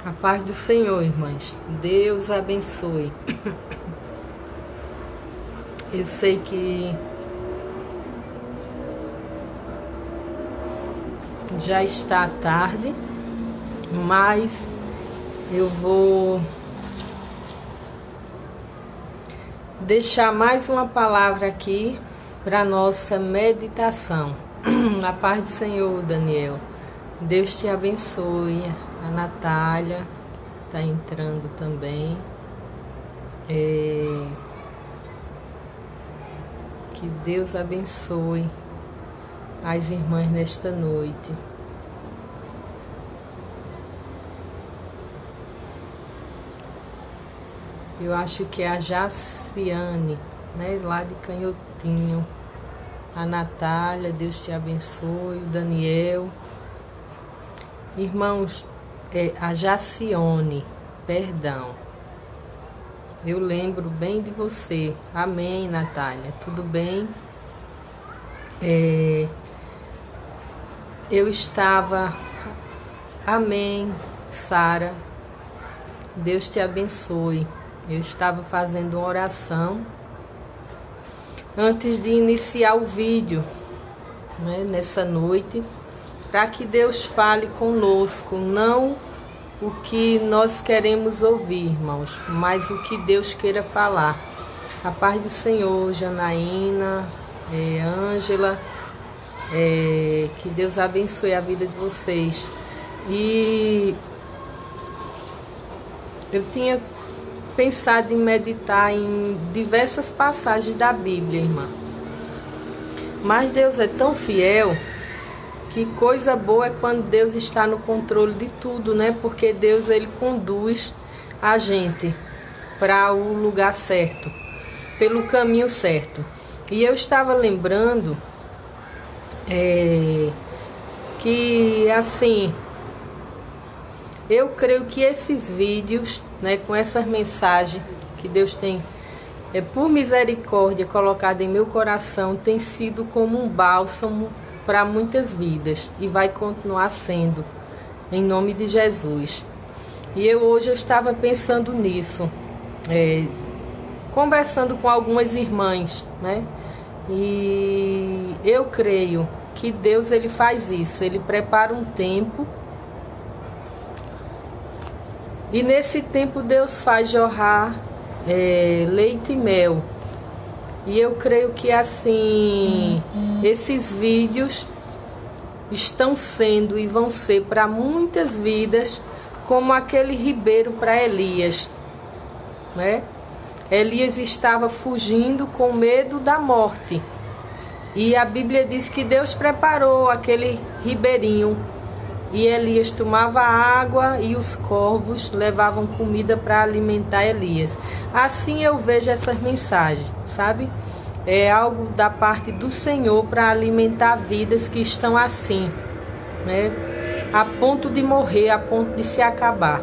A paz do Senhor, irmãs. Deus abençoe. Eu sei que já está tarde, mas eu vou deixar mais uma palavra aqui para nossa meditação. A paz do Senhor, Daniel. Deus te abençoe. A Natália está entrando também. Que Deus abençoe as irmãs nesta noite. Eu acho que é a Jaciane, né, lá de Canhotinho. A Natália, Deus te abençoe. O Daniel. Irmãos, a Jacione, perdão. Eu lembro bem de você. Amém, Natália. Tudo bem? Eu estava... Amém, Sara. Deus te abençoe. Eu estava fazendo uma oração antes de iniciar o vídeo, né, nessa noite, para que Deus fale conosco, não o que nós queremos ouvir, irmãos, mas o que Deus queira falar. A paz do Senhor, Janaína, Ângela, que Deus abençoe a vida de vocês. E eu tinha pensado em meditar em diversas passagens da Bíblia, irmã. Mas Deus é tão fiel. Que coisa boa é quando Deus está no controle de tudo, né? Porque Deus, ele conduz a gente para o lugar certo, pelo caminho certo. E eu estava lembrando que, assim, eu creio que esses vídeos, né, com essas mensagens que Deus tem, por misericórdia, colocado em meu coração, tem sido como um bálsamo para muitas vidas e vai continuar sendo, em nome de Jesus. E hoje eu estava pensando nisso, conversando com algumas irmãs, né? E eu creio que Deus, ele faz isso, ele prepara um tempo e nesse tempo Deus faz jorrar leite e mel. E eu creio que, assim, esses vídeos estão sendo e vão ser para muitas vidas como aquele ribeiro para Elias, né? Elias estava fugindo com medo da morte. E a Bíblia diz que Deus preparou aquele ribeirinho. E Elias tomava água e os corvos levavam comida para alimentar Elias. Assim eu vejo essas mensagens, sabe? É algo da parte do Senhor para alimentar vidas que estão assim, né? A ponto de morrer, a ponto de se acabar.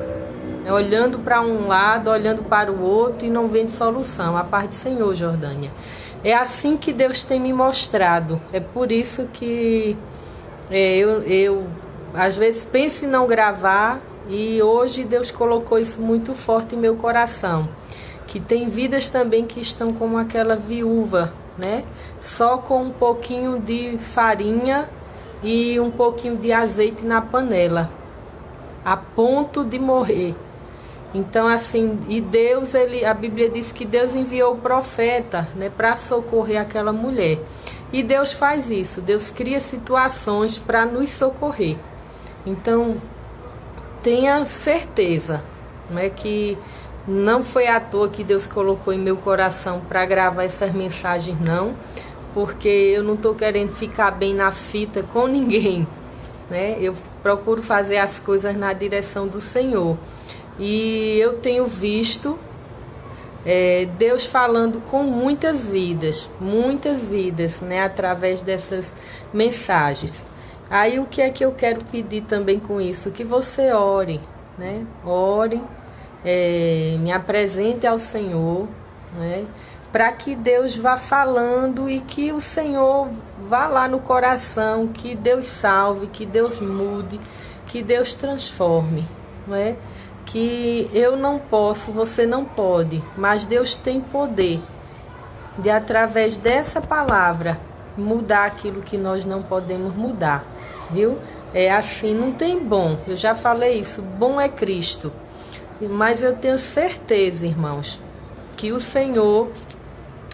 Olhando para um lado, olhando para o outro e não vendo solução. A paz do Senhor, Jordânia. É assim que Deus tem me mostrado. É por isso que eu às vezes penso em não gravar, e hoje Deus colocou isso muito forte em meu coração. Que tem vidas também que estão como aquela viúva, né? Só com um pouquinho de farinha e um pouquinho de azeite na panela, a ponto de morrer. Então, assim, e Deus, a Bíblia diz que Deus enviou o profeta, né, para socorrer aquela mulher. E Deus faz isso, Deus cria situações para nos socorrer. Então, tenha certeza, né, que não foi à toa que Deus colocou em meu coração para gravar essas mensagens, não. Porque eu não estou querendo ficar bem na fita com ninguém, né? Eu procuro fazer as coisas na direção do Senhor. E eu tenho visto Deus falando com muitas vidas, né, através dessas mensagens. Aí o que é que eu quero pedir também com isso? Que você ore, né? Ore, me apresente ao Senhor, né? Para que Deus vá falando e que o Senhor vá lá no coração, que Deus salve, que Deus mude, que Deus transforme, não é? que eu não posso, você não pode, mas Deus tem poder de, através dessa palavra, mudar aquilo que nós não podemos mudar, viu? É assim, não tem bom, eu já falei isso, bom é Cristo. Mas eu tenho certeza, irmãos, que o Senhor,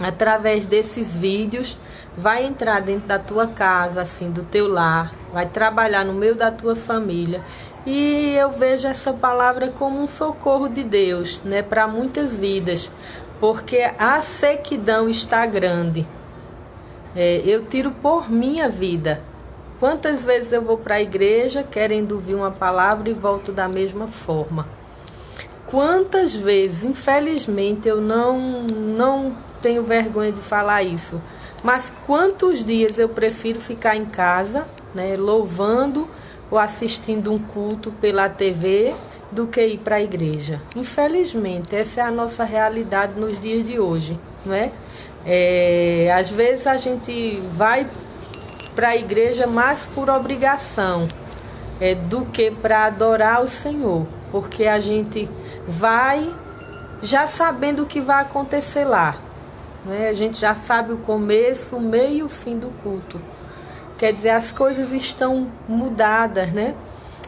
através desses vídeos, vai entrar dentro da tua casa, assim, do teu lar, vai trabalhar no meio da tua família. E eu vejo essa palavra como um socorro de Deus, né, para muitas vidas, porque a sequidão está grande. Eu tiro por minha vida. Quantas vezes eu vou para a igreja querendo ouvir uma palavra e volto da mesma forma? Quantas vezes, infelizmente, eu não tenho vergonha de falar isso, mas quantos dias eu prefiro ficar em casa, né, louvando ou assistindo um culto pela TV do que ir para a igreja? Infelizmente, essa é a nossa realidade nos dias de hoje, não é? Às vezes a gente vai para a igreja mais por obrigação do que para adorar o Senhor, porque a gente vai já sabendo o que vai acontecer lá, né? A gente já sabe o começo, o meio e o fim do culto. Quer dizer, as coisas estão mudadas, né?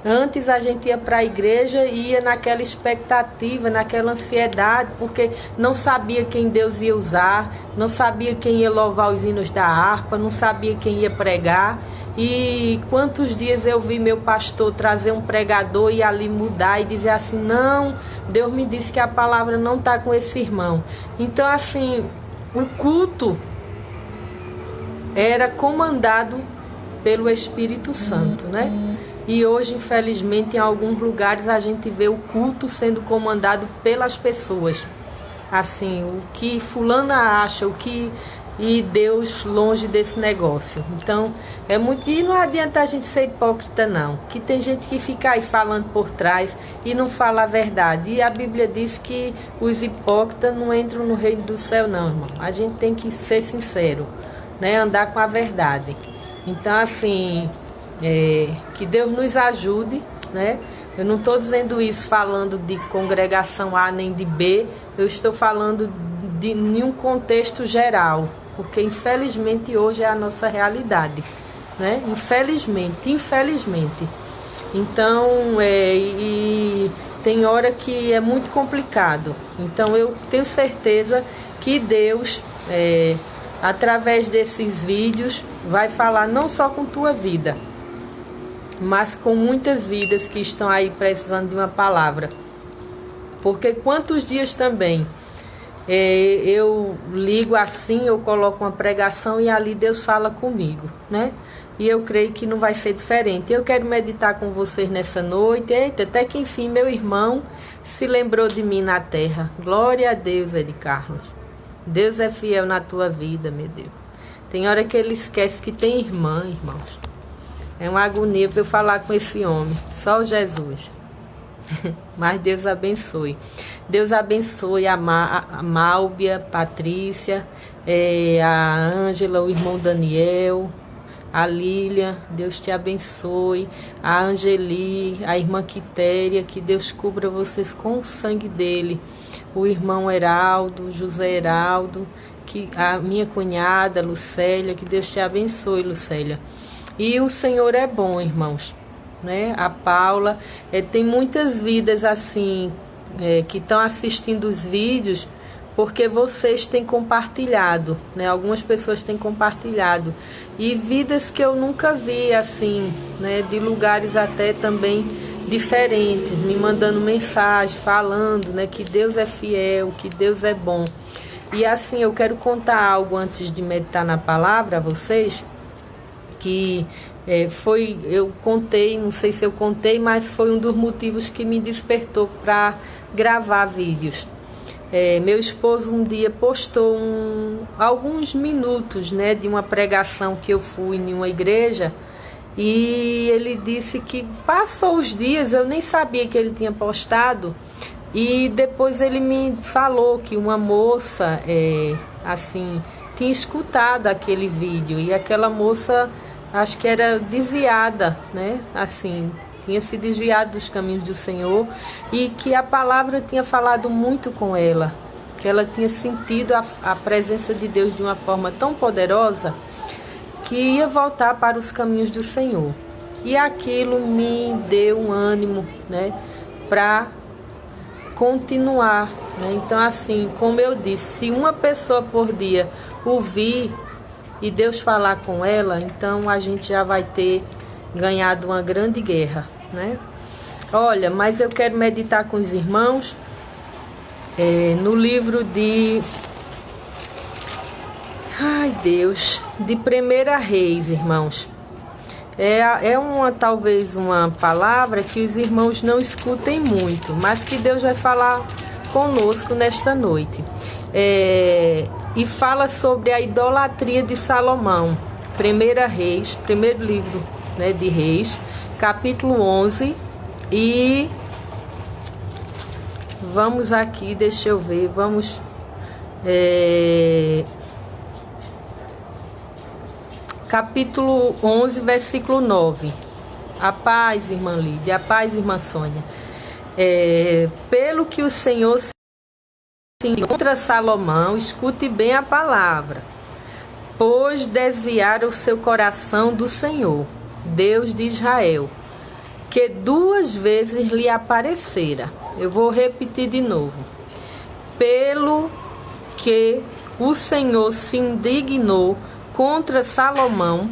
Antes a gente ia para a igreja e ia naquela expectativa, naquela ansiedade, porque não sabia quem Deus ia usar, não sabia quem ia louvar os hinos da harpa, não sabia quem ia pregar. E quantos dias eu vi meu pastor trazer um pregador e ali mudar e dizer assim, não, Deus me disse que a palavra não está com esse irmão. Então, assim, o culto era comandado pelo Espírito Santo, né? E hoje, infelizmente, em alguns lugares a gente vê o culto sendo comandado pelas pessoas. Assim, o que fulana acha, o que... E Deus longe desse negócio. Então, é muito... E não adianta a gente ser hipócrita, não. Que tem gente que fica aí falando por trás e não fala a verdade. E a Bíblia diz que os hipócritas não entram no reino do céu, não, irmão. A gente tem que ser sincero, né? Andar com a verdade. Então, assim... que Deus nos ajude, né? Eu não estou dizendo isso falando de congregação A nem de B, eu estou falando de um contexto geral, porque infelizmente hoje é a nossa realidade, né? Infelizmente. Então, e tem hora que é muito complicado. Então, eu tenho certeza que Deus, através desses vídeos, vai falar não só com tua vida, mas com muitas vidas que estão aí precisando de uma palavra. Porque quantos dias também eu ligo assim, eu coloco uma pregação e ali Deus fala comigo, né? E eu creio que não vai ser diferente. Eu quero meditar com vocês nessa noite. Eita, até que enfim meu irmão se lembrou de mim na terra. Glória a Deus, Ed Carlos. Deus é fiel na tua vida, meu Deus. Tem hora que ele esquece que tem irmã, irmãos. É uma agonia para eu falar com esse homem. Só Jesus. Mas Deus abençoe. Deus abençoe a Málbia, Patrícia, a Ângela, o irmão Daniel, a Lília. Deus te abençoe. A Angeli, a irmã Quitéria. Que Deus cubra vocês com o sangue dele. O irmão Heraldo, José Heraldo. A minha cunhada, Lucélia. Que Deus te abençoe, Lucélia. E o Senhor é bom, irmãos, né? A Paula, tem muitas vidas assim, que estão assistindo os vídeos porque vocês têm compartilhado, né? Algumas pessoas têm compartilhado. E vidas que eu nunca vi assim, né? De lugares até também diferentes, me mandando mensagem, falando, né? Que Deus é fiel, que Deus é bom. E assim, eu quero contar algo antes de meditar na palavra a vocês, que eu contei, não sei se eu contei, mas foi um dos motivos que me despertou para gravar vídeos. Meu esposo um dia postou alguns minutos, né, de uma pregação que eu fui em uma igreja, e ele disse que passou os dias, eu nem sabia que ele tinha postado, e depois ele me falou que uma moça, assim, tinha escutado aquele vídeo, e aquela moça... acho que era desviada, né? Assim, tinha se desviado dos caminhos do Senhor e que a palavra tinha falado muito com ela, que ela tinha sentido a presença de Deus de uma forma tão poderosa que ia voltar para os caminhos do Senhor. E aquilo me deu um ânimo, né, para continuar, né? Então, assim, como eu disse, se uma pessoa por dia ouvir e Deus falar com ela, então a gente já vai ter ganhado uma grande guerra, né? Olha, mas eu quero meditar com os irmãos no livro de... Ai, Deus, de 1 Reis, irmãos. Talvez uma palavra que os irmãos não escutem muito, mas que Deus vai falar conosco nesta noite. E fala sobre a idolatria de Salomão. 1 Reis, primeiro livro, né, de Reis, capítulo 11. E vamos aqui, deixa eu ver, vamos... Capítulo 11, versículo 9. A paz, irmã Lídia, a paz, irmã Sônia. Pelo que o Senhor se contra Salomão, escute bem a palavra, pois desviaram o seu coração do Senhor, Deus de Israel, que 2 vezes lhe aparecera. Eu vou repetir de novo. Pelo que o Senhor se indignou contra Salomão,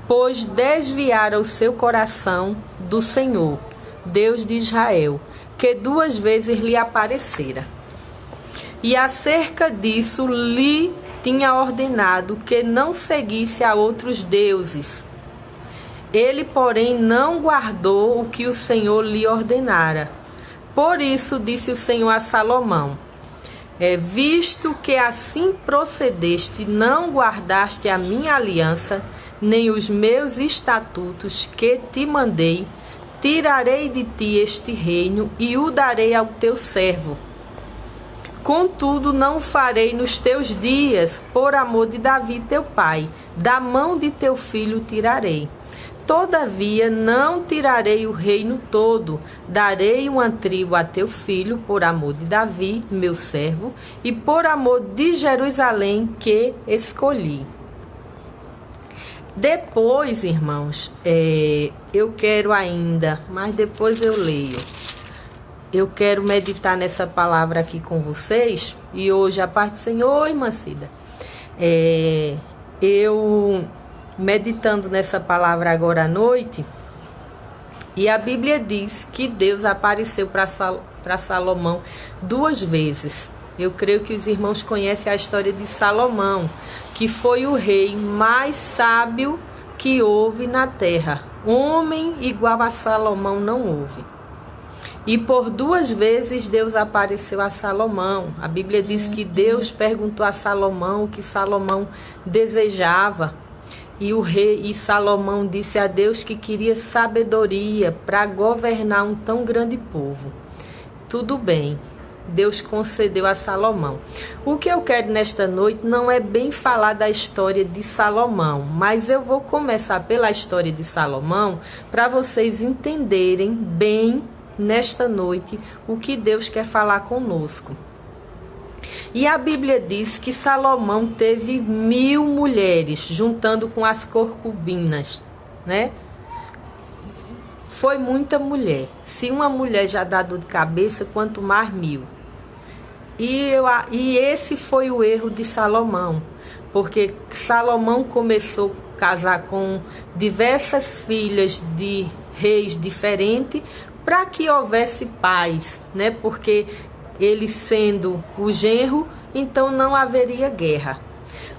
pois desviaram o seu coração do Senhor, Deus de Israel, que 2 vezes lhe aparecera. E acerca disso lhe tinha ordenado que não seguisse a outros deuses. Ele, porém, não guardou o que o Senhor lhe ordenara. Por isso disse o Senhor a Salomão: visto que assim procedeste, não guardaste a minha aliança, nem os meus estatutos que te mandei, tirarei de ti este reino e o darei ao teu servo. Contudo, não o farei nos teus dias, por amor de Davi teu pai, da mão de teu filho tirarei. Todavia, não tirarei o reino todo, darei uma tribo a teu filho, por amor de Davi, meu servo, e por amor de Jerusalém, que escolhi. Depois, irmãos, eu quero ainda, mas depois eu leio. Eu quero meditar nessa palavra aqui com vocês, e hoje a parte do Senhor, irmã Cida, eu... meditando nessa palavra agora à noite, e a Bíblia diz que Deus apareceu para Salomão 2 vezes. Eu creio que os irmãos conhecem a história de Salomão, que foi o rei mais sábio que houve na terra. Homem igual a Salomão não houve. E por 2 vezes Deus apareceu a Salomão. A Bíblia diz que Deus perguntou a Salomão o que Salomão desejava. E Salomão disse a Deus que queria sabedoria para governar um tão grande povo. Tudo bem, Deus concedeu a Salomão. O que eu quero nesta noite não é bem falar da história de Salomão, mas eu vou começar pela história de Salomão para vocês entenderem bem nesta noite o que Deus quer falar conosco. E a Bíblia diz que Salomão teve 1000 mulheres, juntando com as concubinas, né? Foi muita mulher. Se uma mulher já dá dor de cabeça, quanto mais 1000. E esse foi o erro de Salomão, porque Salomão começou a casar com diversas filhas de reis diferentes para que houvesse paz, né? Porque ele sendo o genro, então não haveria guerra.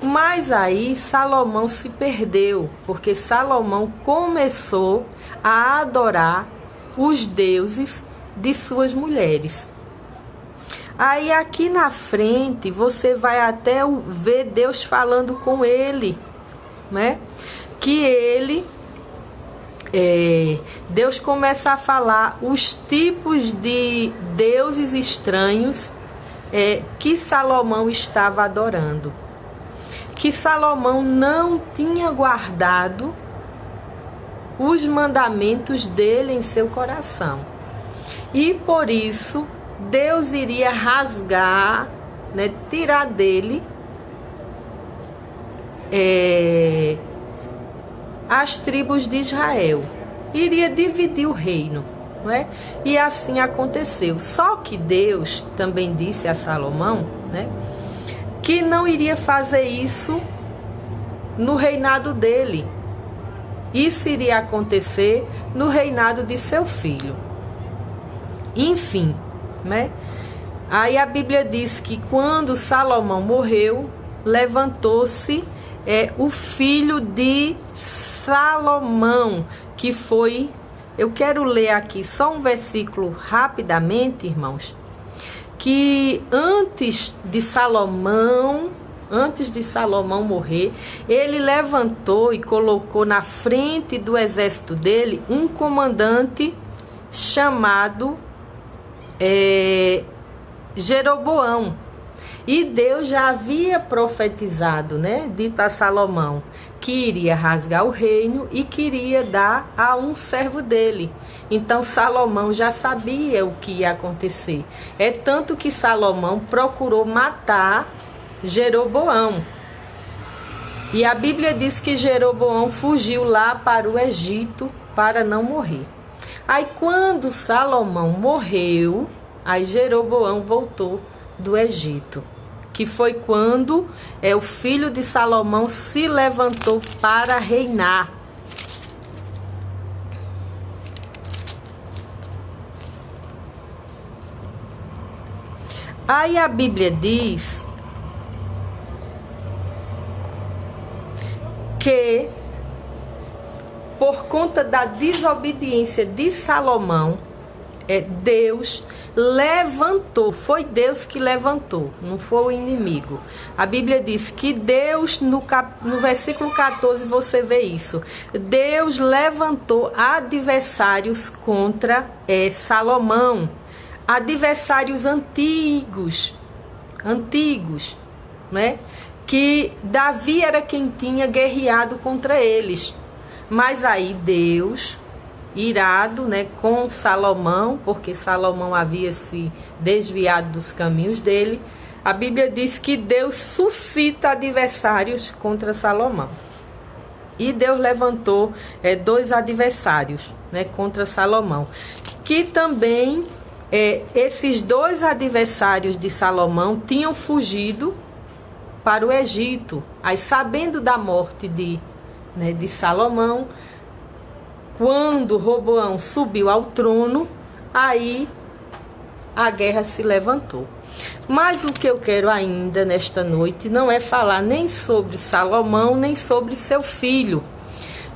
Mas aí Salomão se perdeu, porque Salomão começou a adorar os deuses de suas mulheres. Aí aqui na frente você vai até ver Deus falando com ele, né? Que ele... Deus começa a falar os tipos de deuses estranhos que Salomão estava adorando, que Salomão não tinha guardado os mandamentos dele em seu coração. E por isso, Deus iria rasgar, né, tirar dele as tribos de Israel. Iria dividir o reino, não é? E assim aconteceu. Só que Deus também disse a Salomão, né, que não iria fazer isso no reinado dele. Isso iria acontecer no reinado de seu filho. Enfim, né? Aí a Bíblia diz que quando Salomão morreu, levantou-se o filho de Salomão, que foi... Eu quero ler aqui só um versículo rapidamente, irmãos, que antes de Salomão morrer, ele levantou e colocou na frente do exército dele um comandante chamado Jeroboão. E Deus já havia profetizado, né, dito a Salomão, que iria rasgar o reino e queria dar a um servo dele. Então Salomão já sabia o que ia acontecer. É tanto que Salomão procurou matar Jeroboão. E a Bíblia diz que Jeroboão fugiu lá para o Egito para não morrer. Aí quando Salomão morreu, aí Jeroboão voltou do Egito, que foi quando o filho de Salomão se levantou para reinar. Aí a Bíblia diz que por conta da desobediência de Salomão, Deus levantou, foi Deus que levantou, não foi o inimigo. A Bíblia diz que Deus, no versículo 14 você vê isso, Deus levantou adversários contra Salomão, adversários antigos, né? Que Davi era quem tinha guerreado contra eles. Mas aí Deus, irado, né, com Salomão, porque Salomão havia se desviado dos caminhos dele, a Bíblia diz que Deus suscita adversários contra Salomão. E Deus levantou 2 adversários, né, contra Salomão. Que também esses 2 adversários de Salomão tinham fugido para o Egito. Aí, sabendo da morte de Salomão, quando Roboão subiu ao trono, aí a guerra se levantou. Mas o que eu quero ainda nesta noite não é falar nem sobre Salomão, nem sobre seu filho,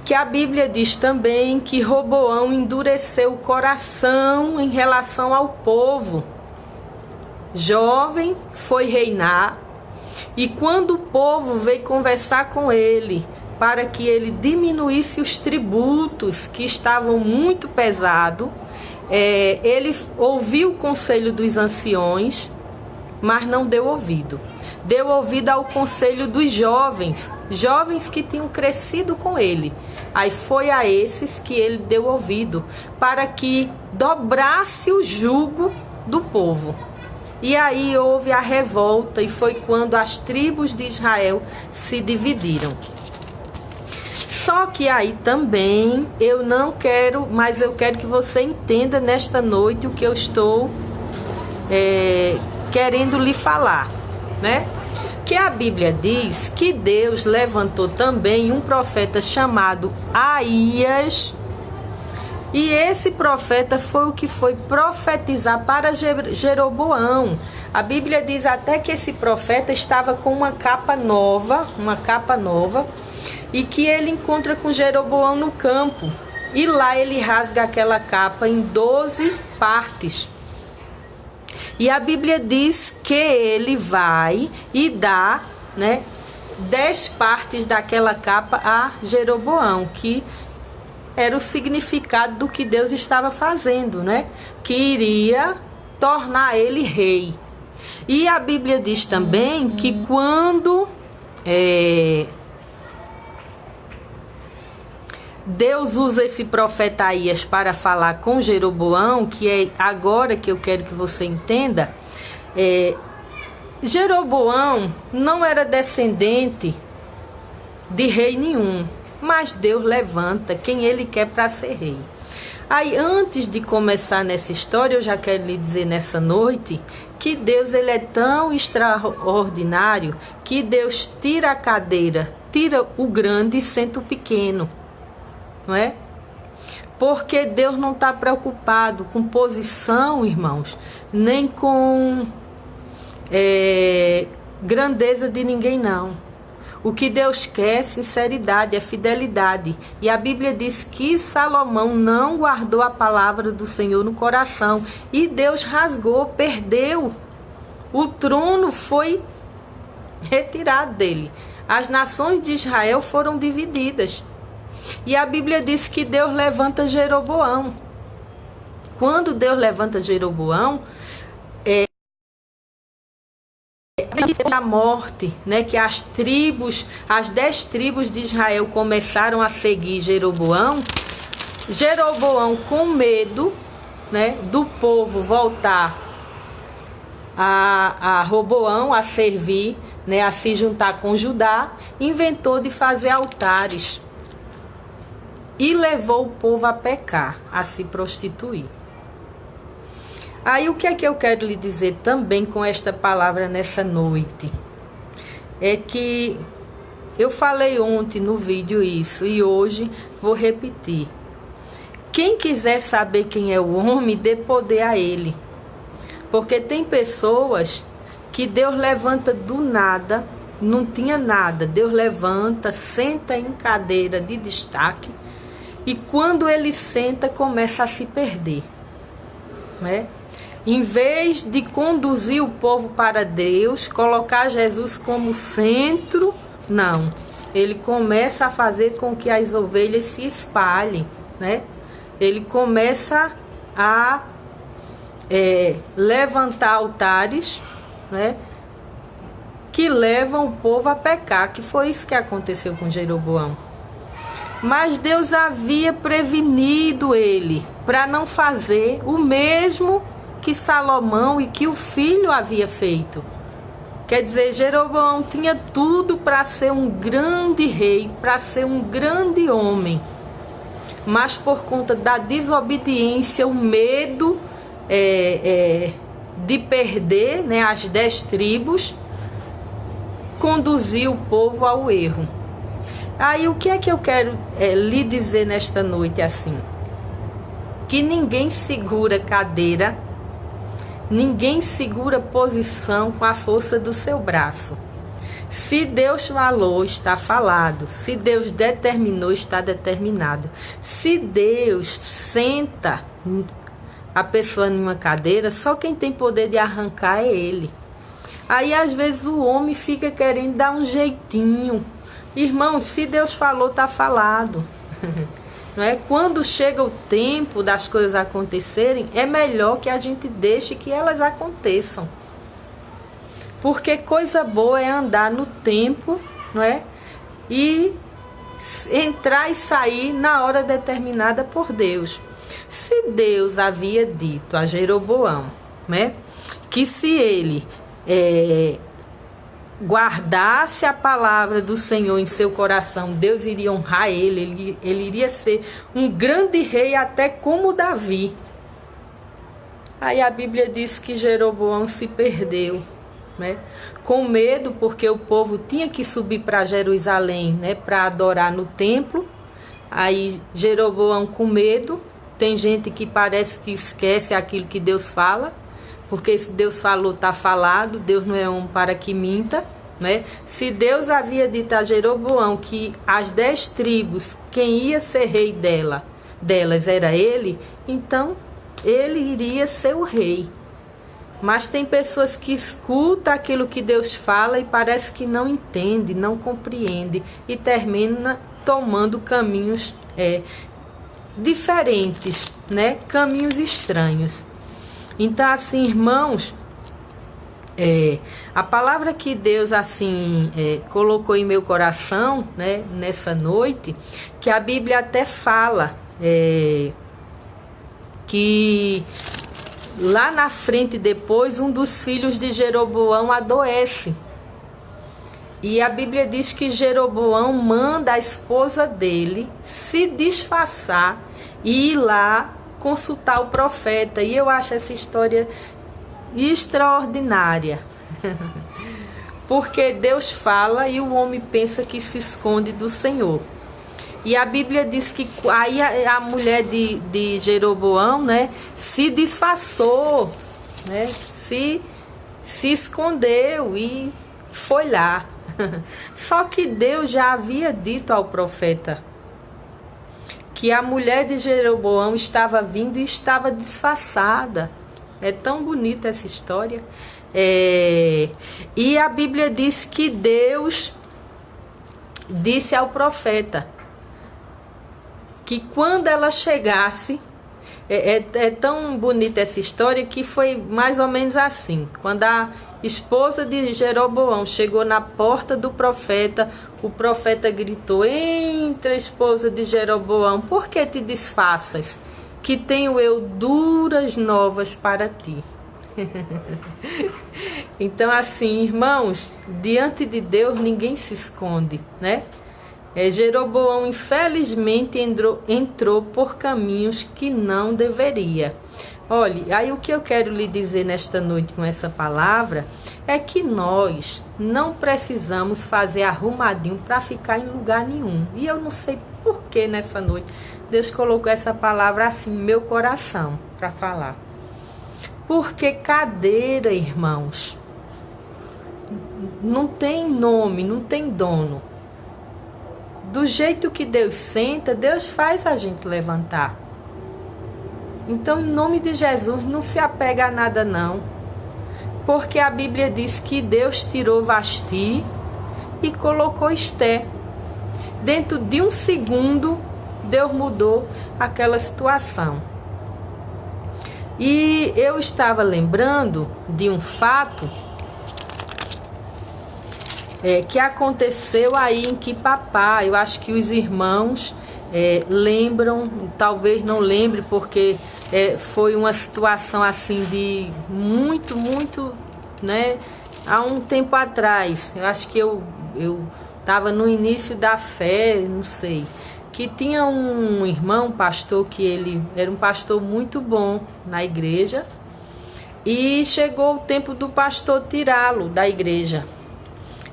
que a Bíblia diz também que Roboão endureceu o coração em relação ao povo. Jovem, foi reinar, e quando o povo veio conversar com ele, para que ele diminuísse os tributos que estavam muito pesados, ele ouviu o conselho dos anciões, mas não deu ouvido. Deu ouvido ao conselho dos jovens que tinham crescido com ele. Aí foi a esses que ele deu ouvido, para que dobrasse o jugo do povo. E aí houve a revolta, e foi quando as tribos de Israel se dividiram. Só que aí também eu não quero, mas eu quero que você entenda nesta noite o que eu estou querendo lhe falar, né? Que a Bíblia diz que Deus levantou também um profeta chamado Aías, e esse profeta foi o que foi profetizar para Jeroboão. A Bíblia diz até que esse profeta estava com uma capa nova, e que ele encontra com Jeroboão no campo. E lá ele rasga aquela capa em 12 partes. E a Bíblia diz que ele vai e dá, 10 partes daquela capa a Jeroboão, que era o significado do que Deus estava fazendo, que iria tornar ele rei. E a Bíblia diz também que Deus usa esse profeta Aías para falar com Jeroboão, que é agora que eu quero que você entenda. Jeroboão não era descendente de rei nenhum, mas Deus levanta quem ele quer para ser rei. Aí, antes de começar nessa história, eu já quero lhe dizer nessa noite que Deus ele é tão extraordinário que Deus tira a cadeira, tira o grande e senta o pequeno, não é? Porque Deus não está preocupado com posição, irmãos, nem com grandeza de ninguém, não. O que Deus quer é sinceridade, é fidelidade. E a Bíblia diz que Salomão não guardou a palavra do Senhor no coração. E Deus rasgou, perdeu. O trono foi retirado dele. As nações de Israel foram divididas. E a Bíblia diz que Deus levanta Jeroboão. Quando Deus levanta Jeroboão, a morte, né, que as 10 tribos de Israel começaram a seguir Jeroboão. Jeroboão, com medo, né, do povo voltar a Roboão, a servir, né, a se juntar com Judá, inventou de fazer altares e levou o povo a pecar, a se prostituir. Aí o que é que eu quero lhe dizer também com esta palavra nessa noite? É que eu falei ontem no vídeo isso e hoje vou repetir. Quem quiser saber quem é o homem, dê poder a ele. Porque tem pessoas que Deus levanta do nada, não tinha nada. Deus levanta, senta em cadeira de destaque e quando ele senta começa a se perder, né? Em vez de conduzir o povo para Deus, colocar Jesus como centro, não. Ele começa a fazer com que as ovelhas se espalhem, né? Ele começa a levantar altares, né? Que levam o povo a pecar, que foi isso que aconteceu com Jeroboão. Mas Deus havia prevenido ele para não fazer o mesmo que Salomão e que o filho havia feito. Quer dizer, Jeroboão tinha tudo para ser um grande rei, para ser um grande homem. Mas por conta da desobediência, o medo de perder, né, as 10 tribos, conduziu o povo ao erro. Aí o que é que eu quero lhe dizer nesta noite assim? Que ninguém segura cadeira, ninguém segura posição com a força do seu braço. Se Deus falou, está falado. Se Deus determinou, está determinado. Se Deus senta a pessoa em uma cadeira, só quem tem poder de arrancar é Ele. Aí às vezes o homem fica querendo dar um jeitinho. Irmãos, se Deus falou, está falado. Não é? Quando chega o tempo das coisas acontecerem, é melhor que a gente deixe que elas aconteçam. Porque coisa boa é andar no tempo, não é? E entrar e sair na hora determinada por Deus. Se Deus havia dito a Jeroboão, né, que se ele guardasse a palavra do Senhor em seu coração, Deus iria honrar ele iria ser um grande rei até como Davi. Aí a Bíblia diz que Jeroboão se perdeu, né? Com medo, porque o povo tinha que subir para Jerusalém, né, para adorar no templo. Aí Jeroboão com medo, tem gente que parece que esquece aquilo que Deus fala, porque se Deus falou, está falado, Deus não é homem para que minta, né? Se Deus havia dito a Jeroboão que as 10 tribos, quem ia ser rei delas era ele, então ele iria ser o rei. Mas tem pessoas que escutam aquilo que Deus fala e parece que não entende, não compreende e termina tomando caminhos diferentes, né? Caminhos estranhos. Então, assim, irmãos, A palavra que Deus assim colocou em meu coração, né, nessa noite, que a Bíblia até fala que lá na frente depois um dos filhos de Jeroboão adoece. E a Bíblia diz que Jeroboão manda a esposa dele se disfarçar e ir lá consultar o profeta. E eu acho essa história extraordinária. Porque Deus fala e o homem pensa que se esconde do Senhor. E a Bíblia diz que aí a mulher de Jeroboão, né, se disfarçou, né, se escondeu e foi lá. Só que Deus já havia dito ao profeta que a mulher de Jeroboão estava vindo e estava disfarçada. É tão bonita essa história. E a Bíblia diz que Deus disse ao profeta que quando ela chegasse, é tão bonita essa história que foi mais ou menos assim. Quando a esposa de Jeroboão chegou na porta do profeta, o profeta gritou: entra, esposa de Jeroboão, por que te disfarças? Que tenho eu duras novas para ti. Então, assim, irmãos, diante de Deus ninguém se esconde, né? Jeroboão infelizmente entrou por caminhos que não deveria. Olha, aí o que eu quero lhe dizer nesta noite com essa palavra é que nós não precisamos fazer arrumadinho para ficar em lugar nenhum. E eu não sei por que nessa noite Deus colocou essa palavra assim no meu coração para falar. Porque cadeira, irmãos, não tem nome, não tem dono. Do jeito que Deus senta, Deus faz a gente levantar. Então, em nome de Jesus, não se apega a nada não. Porque a Bíblia diz que Deus tirou Vasti e colocou Esté. Dentro de um segundo, Deus mudou aquela situação. E eu estava lembrando de um fato que aconteceu aí em Quipapá. Eu acho que os irmãos lembram, talvez não lembre, porque foi uma situação assim de muito, né? Há um tempo atrás, eu acho que eu estava no início da fé, não sei, que tinha um irmão, pastor, que ele era um pastor muito bom na igreja, e chegou o tempo do pastor tirá-lo da igreja.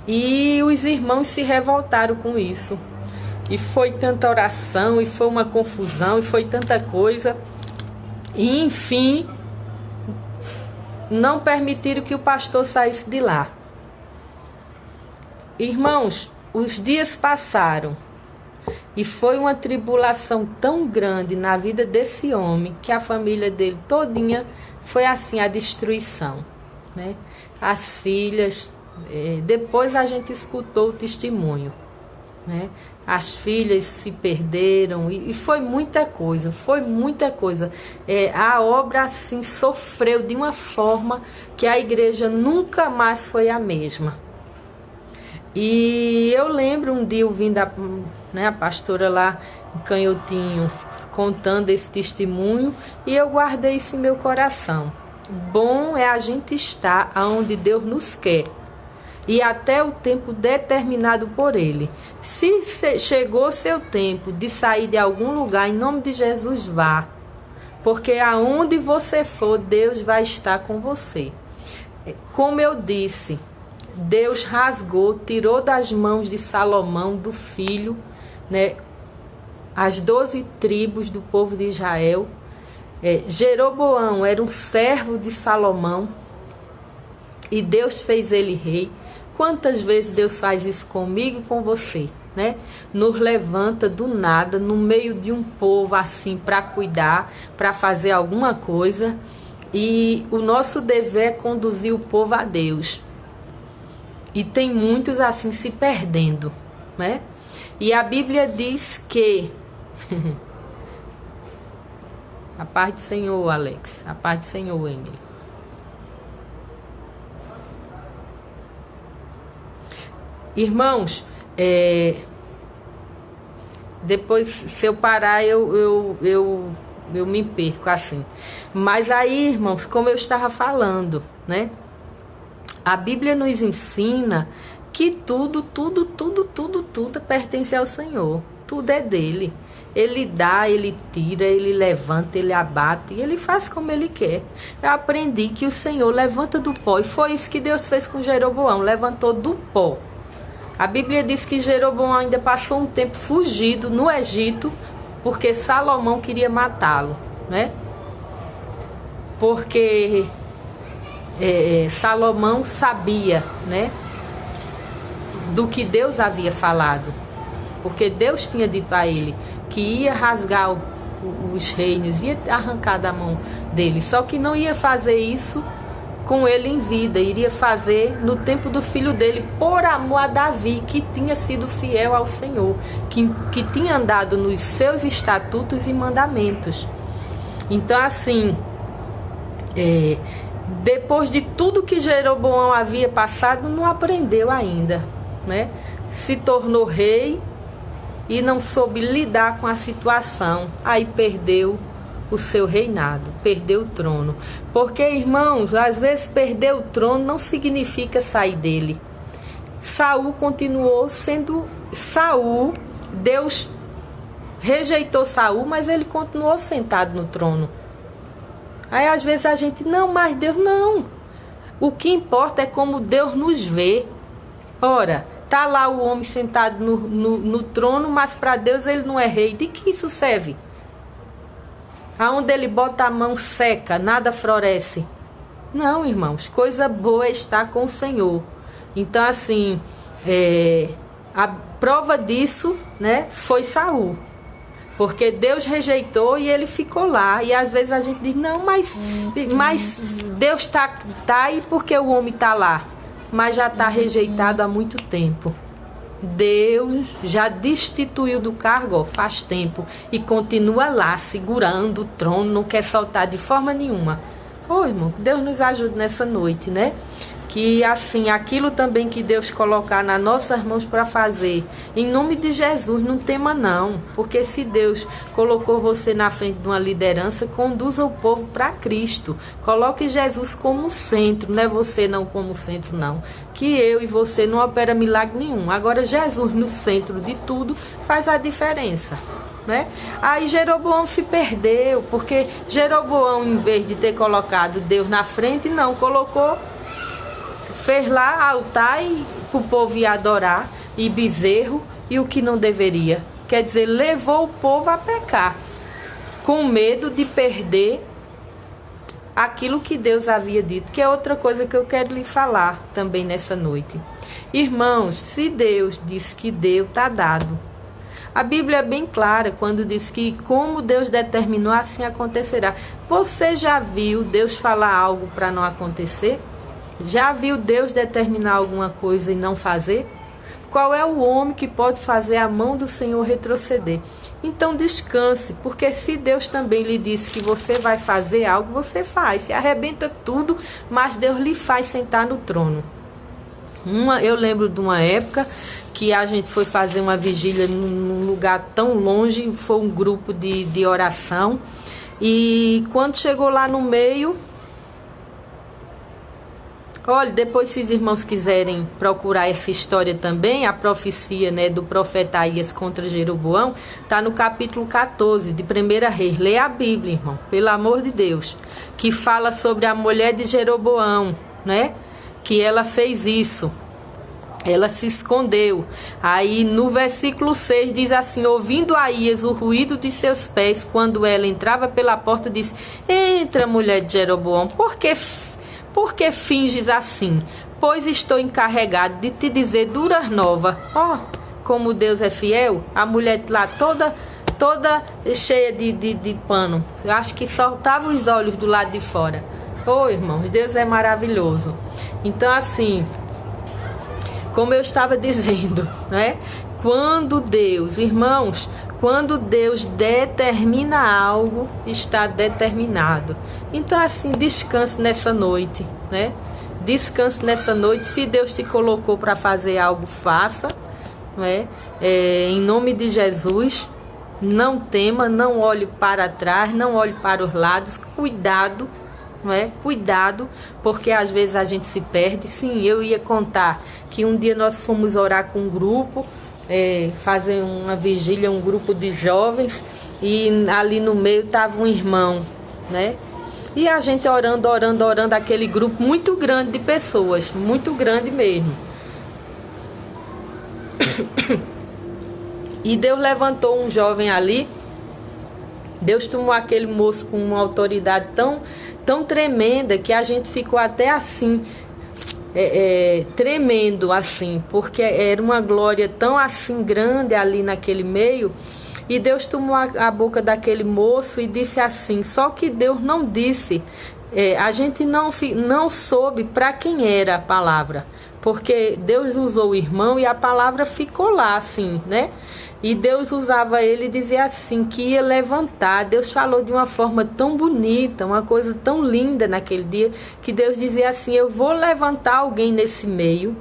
E os irmãos se revoltaram com isso. E foi tanta oração, e foi uma confusão, e foi tanta coisa. E, enfim, não permitiram que o pastor saísse de lá. Irmãos, os dias passaram. E foi uma tribulação tão grande na vida desse homem, que a família dele todinha foi assim, a destruição, né? As filhas... depois a gente escutou o testemunho, né? As filhas se perderam e foi muita coisa, a obra assim sofreu de uma forma que a igreja nunca mais foi a mesma. E eu lembro um dia ouvindo a pastora lá em Canhotinho contando esse testemunho, e eu guardei isso em meu coração. Bom é a gente estar onde Deus nos quer, e até o tempo determinado por Ele. Se chegou seu tempo de sair de algum lugar, em nome de Jesus, vá. Porque aonde você for, Deus vai estar com você. Como eu disse, Deus rasgou, tirou das mãos de Salomão, do filho, né, as 12 tribos do povo de Israel. Jeroboão era um servo de Salomão e Deus fez ele rei. Quantas vezes Deus faz isso comigo e com você, né? Nos levanta do nada, no meio de um povo assim, para cuidar, para fazer alguma coisa. E o nosso dever é conduzir o povo a Deus. E tem muitos assim se perdendo, né? E a Bíblia diz que... A paz do Senhor, Alex. A paz do Senhor, Emily. Irmãos, depois, se eu parar, eu me perco assim. Mas aí, irmãos, como eu estava falando, né? A Bíblia nos ensina que tudo pertence ao Senhor. Tudo é dele. Ele dá, ele tira, ele levanta, ele abate, e ele faz como ele quer. Eu aprendi que o Senhor levanta do pó, e foi isso que Deus fez com Jeroboão, levantou do pó. A Bíblia diz que Jeroboão ainda passou um tempo fugido no Egito, porque Salomão queria matá-lo, né? Porque Salomão sabia, né, do que Deus havia falado, porque Deus tinha dito a ele que ia rasgar os reinos, ia arrancar da mão dele, só que não ia fazer isso com ele em vida, iria fazer no tempo do filho dele, por amor a Davi, que tinha sido fiel ao Senhor, que tinha andado nos seus estatutos e mandamentos. Então, assim, depois de tudo que Jeroboão havia passado, não aprendeu ainda, né? Se tornou rei e não soube lidar com a situação. Aí perdeu o seu reinado, perdeu o trono. Porque, irmãos, às vezes perder o trono não significa sair dele. Saul continuou sendo Saul. Deus rejeitou Saul, mas ele continuou sentado no trono. Aí às vezes a gente, não, mas Deus não. O que importa é como Deus nos vê. Ora, tá lá o homem sentado no trono, mas para Deus ele não é rei. De que isso serve? Aonde ele bota a mão seca, nada floresce. Não, irmãos, coisa boa é estar com o Senhor. Então, assim, a prova disso, né, foi Saul. Porque Deus rejeitou e ele ficou lá. E às vezes a gente diz, não, mas Deus tá aí porque o homem está lá. Mas já está rejeitado há muito tempo. Deus já destituiu do cargo faz tempo e continua lá segurando o trono, não quer soltar de forma nenhuma. Irmão, Deus nos ajude nessa noite, né? Que assim, aquilo também que Deus colocar nas nossas mãos para fazer, em nome de Jesus, não tema não, porque se Deus colocou você na frente de uma liderança, conduza o povo para Cristo, coloque Jesus como centro, não é você não como centro não, que eu e você não opera milagre nenhum, agora Jesus no centro de tudo faz a diferença. Né? Aí Jeroboão se perdeu, porque Jeroboão, em vez de ter colocado Deus na frente, não, colocou, fez lá altar para o povo ir adorar, e bezerro, e o que não deveria. Quer dizer, levou o povo a pecar, com medo de perder aquilo que Deus havia dito, que é outra coisa que eu quero lhe falar também nessa noite. Irmãos, se Deus disse que deu, está dado. A Bíblia é bem clara quando diz que como Deus determinou, assim acontecerá. Você já viu Deus falar algo para não acontecer? Já viu Deus determinar alguma coisa e não fazer? Qual é o homem que pode fazer a mão do Senhor retroceder? Então descanse, porque se Deus também lhe disse que você vai fazer algo, você faz. Se arrebenta tudo, mas Deus lhe faz sentar no trono. Eu lembro de uma época que a gente foi fazer uma vigília num lugar tão longe, foi um grupo de oração, e quando chegou lá no meio... Olha, depois se os irmãos quiserem procurar essa história também, a profecia, né, do profeta Aías contra Jeroboão, está no capítulo 14 de 1 Reis. Leia a Bíblia, irmão, pelo amor de Deus, que fala sobre a mulher de Jeroboão, né, que ela fez isso, ela se escondeu. Aí no versículo 6 diz assim: ouvindo Aías o ruído de seus pés, quando ela entrava pela porta, disse: entra, mulher de Jeroboão, por que finges assim? Pois estou encarregado de te dizer duras novas. Como Deus é fiel. A mulher lá toda cheia de pano. Eu acho que soltava os olhos do lado de fora. Irmãos, Deus é maravilhoso. Então, assim, como eu estava dizendo, né? Quando Deus, irmãos, quando Deus determina algo, está determinado. Então, assim, descanse nessa noite, né? descanse nessa noite. Se Deus te colocou para fazer algo, faça, não é? Em nome de Jesus, não tema, não olhe para trás, não olhe para os lados, cuidado, não é? Cuidado, porque às vezes a gente se perde. Sim, eu ia contar que um dia nós fomos orar com um grupo, fazer uma vigília, um grupo de jovens, e ali no meio estava um irmão, né? E a gente orando, aquele grupo muito grande de pessoas, muito grande mesmo. E Deus levantou um jovem ali. Deus tomou aquele moço com uma autoridade tão tremenda que a gente ficou até assim, tremendo assim, porque era uma glória tão assim grande ali naquele meio. E Deus tomou a boca daquele moço e disse assim, só que Deus não disse, a gente não soube para quem era a palavra, porque Deus usou o irmão e a palavra ficou lá assim, né? E Deus usava ele e dizia assim, que ia levantar. Deus falou de uma forma tão bonita, uma coisa tão linda naquele dia, que Deus dizia assim, eu vou levantar alguém nesse meio,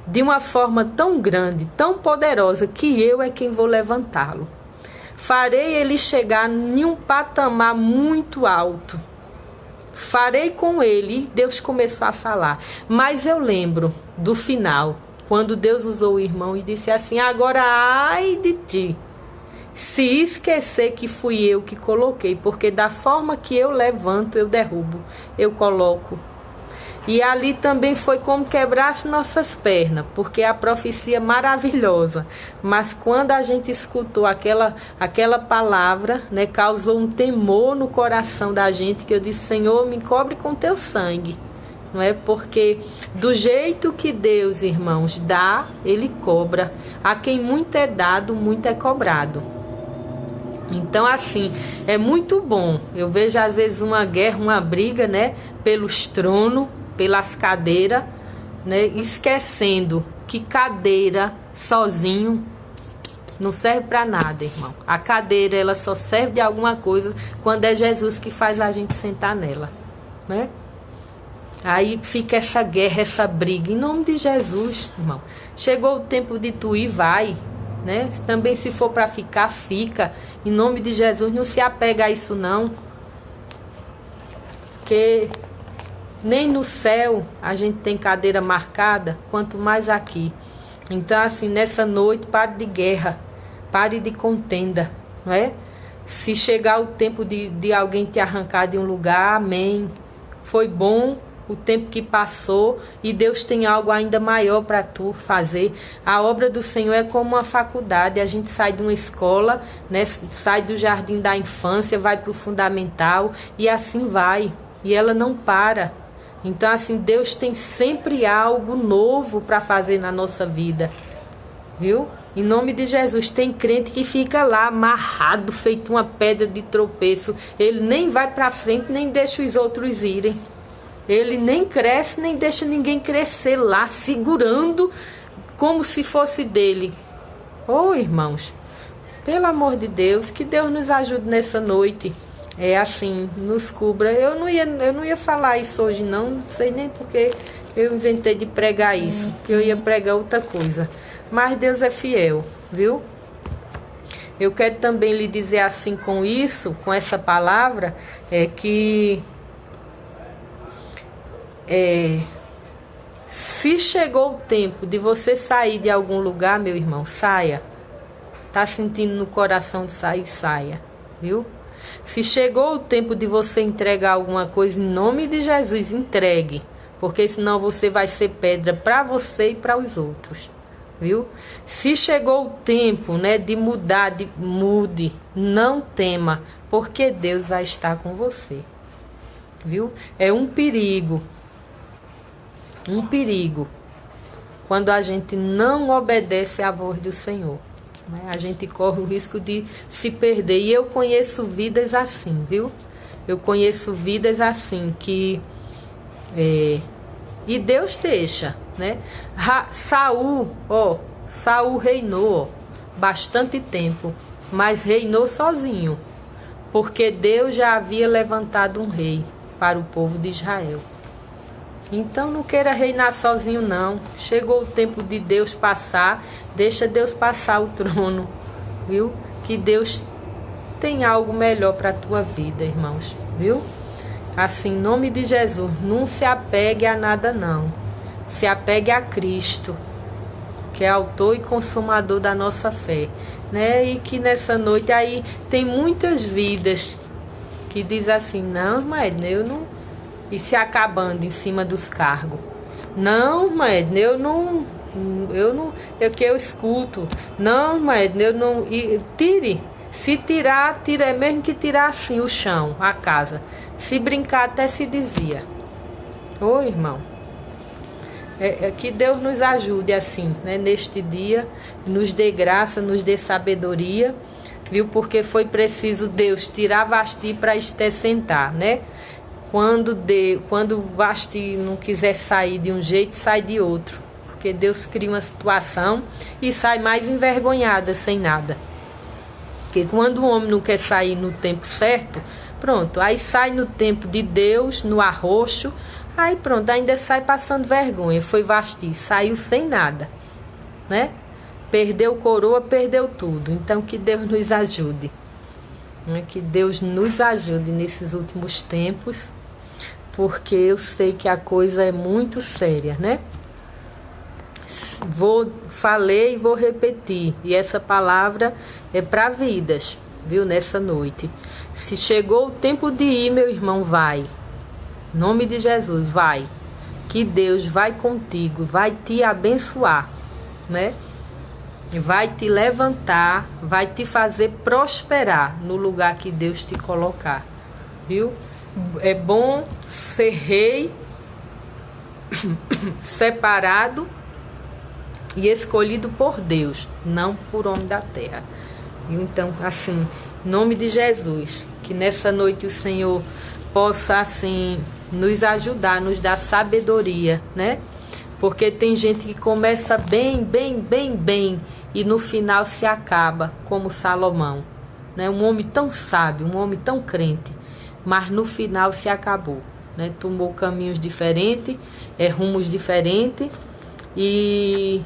de uma forma tão grande, tão poderosa, que eu é quem vou levantá-lo. Farei ele chegar em um patamar muito alto. Farei com ele. E Deus começou a falar. Mas eu lembro do final, quando Deus usou o irmão e disse assim, agora ai de ti, se esquecer que fui eu que coloquei, porque da forma que eu levanto, eu derrubo, eu coloco. E ali também foi como quebrasse nossas pernas, porque a profecia é maravilhosa. Mas quando a gente escutou aquela palavra, né, causou um temor no coração da gente, que eu disse, Senhor, me cobre com teu sangue. Não é? Porque do jeito que Deus, irmãos, dá, Ele cobra. A quem muito é dado, muito é cobrado. Então, assim, é muito bom. Eu vejo às vezes uma guerra, uma briga, né, pelos tronos, pelas cadeiras, né, esquecendo que cadeira sozinho não serve para nada, irmão. A cadeira, ela só serve de alguma coisa quando é Jesus que faz a gente sentar nela, né? Aí fica essa guerra, essa briga. Em nome de Jesus, irmão. Chegou o tempo de tu ir, vai, né? Também se for para ficar, fica. Em nome de Jesus, não se apega a isso não. Porque nem no céu a gente tem cadeira marcada, quanto mais aqui. Então, assim, nessa noite, pare de guerra, pare de contenda, não é? Se chegar o tempo de alguém te arrancar de um lugar, amém. Foi bom o tempo que passou e Deus tem algo ainda maior para tu fazer. A obra do Senhor é como uma faculdade. A gente sai de uma escola, né? Sai do jardim da infância, vai para o fundamental e assim vai. E ela não para. Então, assim, Deus tem sempre algo novo para fazer na nossa vida, viu? Em nome de Jesus, tem crente que fica lá amarrado, feito uma pedra de tropeço. Ele nem vai para frente, nem deixa os outros irem. Ele nem cresce, nem deixa ninguém crescer lá, segurando como se fosse dele. Oh, irmãos, pelo amor de Deus, que Deus nos ajude nessa noite. É assim, nos cubra. Eu não ia falar isso hoje não sei nem porque eu inventei de pregar isso, que eu ia pregar outra coisa. Mas Deus é fiel, viu? Eu quero também lhe dizer assim com isso, com essa palavra, que se chegou o tempo de você sair de algum lugar, meu irmão, saia. Tá sentindo no coração de sair, saia, viu? Se chegou o tempo de você entregar alguma coisa, em nome de Jesus, entregue. Porque senão você vai ser pedra para você e para os outros. Viu? Se chegou o tempo, né, de mudar, mude. Não tema, porque Deus vai estar com você. Viu? É um perigo. Um perigo. Quando a gente não obedece à voz do Senhor. A gente corre o risco de se perder. E eu conheço vidas assim, viu? Eu conheço vidas assim que... e Deus deixa, né? Saul reinou bastante tempo, mas reinou sozinho. Porque Deus já havia levantado um rei para o povo de Israel. Então não queira reinar sozinho não. Chegou o tempo de Deus passar, deixa Deus passar o trono, viu? Que Deus tem algo melhor para a tua vida, irmãos, viu? Assim, em nome de Jesus, não se apegue a nada não. Se apegue a Cristo, que é autor e consumador da nossa fé, né? E que nessa noite aí tem muitas vidas que diz assim, não, mas eu não... E se acabando em cima dos cargos. Não, mas eu não... É o que eu escuto. Não, mas eu não... E tire. Se tirar, tira. É mesmo que tirar assim o chão, a casa. Se brincar até se desvia. Ô, irmão. Que Deus nos ajude assim, né? Neste dia, nos dê graça, nos dê sabedoria, viu? Porque foi preciso Deus tirar Vasti para Esté sentar, né? Quando Vasti não quiser sair de um jeito, sai de outro. Porque Deus cria uma situação e sai mais envergonhada, sem nada. Porque quando o homem não quer sair no tempo certo, pronto, aí sai no tempo de Deus, no arroxo, aí pronto, ainda sai passando vergonha. Foi Vasti, saiu sem nada, né? Perdeu coroa, perdeu tudo. Então que Deus nos ajude, né? Que Deus nos ajude nesses últimos tempos, porque eu sei que a coisa é muito séria, né? Falei e vou repetir, e essa palavra é para vidas, viu? Nessa noite, se chegou o tempo de ir, meu irmão, vai. Em nome de Jesus, vai. Que Deus vai contigo, vai te abençoar, né? Vai te levantar, vai te fazer prosperar no lugar que Deus te colocar, viu? É bom ser rei, separado e escolhido por Deus, não por homem da terra. Então, assim, em nome de Jesus, que nessa noite o Senhor possa, assim, nos ajudar, nos dar sabedoria, né? Porque tem gente que começa bem, e no final se acaba, como Salomão, né? Um homem tão sábio, um homem tão crente, mas no final se acabou, né? Tomou caminhos diferentes, rumos diferentes e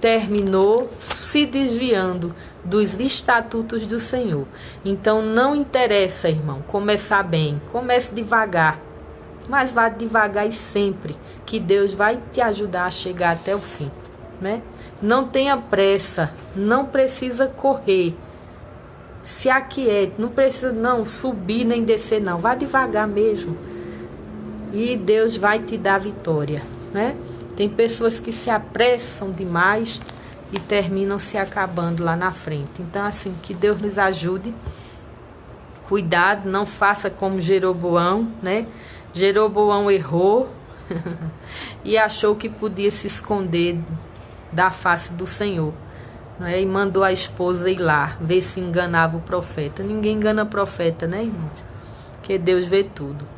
terminou se desviando dos estatutos do Senhor. Então não interessa, irmão, começar bem, comece devagar, mas vá devagar e sempre, que Deus vai te ajudar a chegar até o fim, né? Não tenha pressa, não precisa correr, se aquiete, não precisa não subir nem descer não, vá devagar mesmo e Deus vai te dar vitória, né? Tem pessoas que se apressam demais e terminam se acabando lá na frente. Então, assim, que Deus nos ajude. Cuidado, não faça como Jeroboão, né? Jeroboão errou e achou que podia se esconder da face do Senhor, né? E mandou a esposa ir lá, ver se enganava o profeta. Ninguém engana profeta, né, irmãos? Porque Deus vê tudo.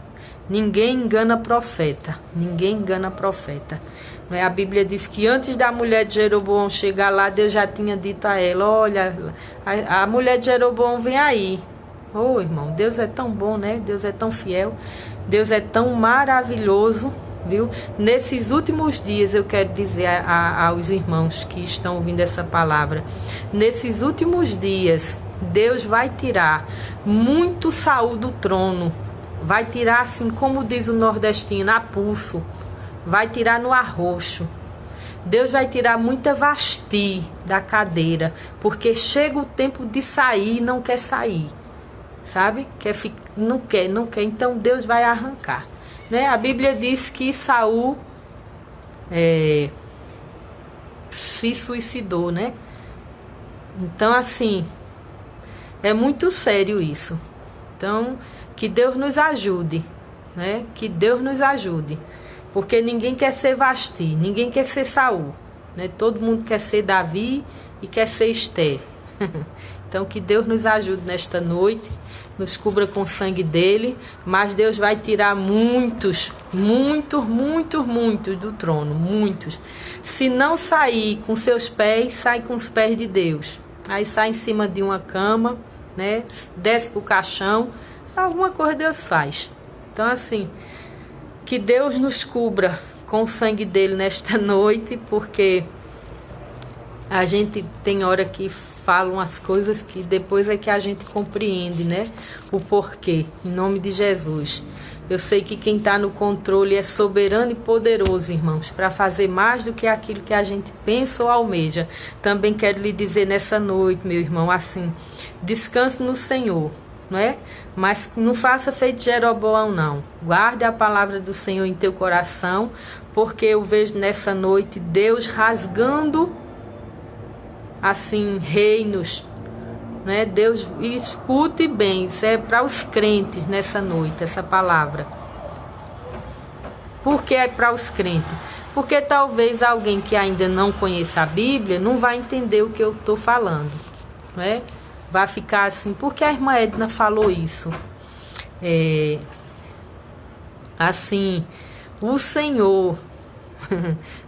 Ninguém engana profeta. Ninguém engana profeta. A Bíblia diz que antes da mulher de Jeroboão chegar lá, Deus já tinha dito a ela, olha, a mulher de Jeroboão vem aí. Ô, irmão, Deus é tão bom, né? Deus é tão fiel. Deus é tão maravilhoso, viu? Nesses últimos dias, eu quero dizer aos irmãos que estão ouvindo essa palavra, nesses últimos dias, Deus vai tirar muito Saul do trono. Vai tirar, assim como diz o nordestino, a pulso. Vai tirar no arroxo. Deus vai tirar muita Vasti da cadeira, porque chega o tempo de sair e não quer sair, sabe? Não quer. Então Deus vai arrancar, né? A Bíblia diz que Saul se suicidou, né? Então, assim, é muito sério isso. Então, que Deus nos ajude, né? Que Deus nos ajude. Porque ninguém quer ser Vasti, ninguém quer ser Saul, né? Todo mundo quer ser Davi e quer ser Esté. Então que Deus nos ajude nesta noite, nos cubra com o sangue dele, mas Deus vai tirar muitos do trono, muitos. Se não sair com seus pés, sai com os pés de Deus. Aí sai em cima de uma cama, né? Desce pro caixão, alguma coisa Deus faz. Então, assim, Que Deus nos cubra com o sangue dele nesta noite, porque a gente tem hora que fala umas coisas que depois é que a gente compreende, né? O porquê, em nome de Jesus. Eu sei que quem está no controle é soberano e poderoso, irmãos, para fazer mais do que aquilo que a gente pensa ou almeja. Também quero lhe dizer nessa noite, meu irmão, assim, descanse no Senhor, não é? Mas não faça feito Jeroboão, não. Guarde a palavra do Senhor em teu coração, porque eu vejo nessa noite Deus rasgando, assim, reinos, né? Deus, escute bem, isso é para os crentes nessa noite, essa palavra. Por que é para os crentes? Porque talvez alguém que ainda não conheça a Bíblia não vai entender o que eu estou falando, né? Vai ficar assim, porque a irmã Edna falou isso. Assim, o Senhor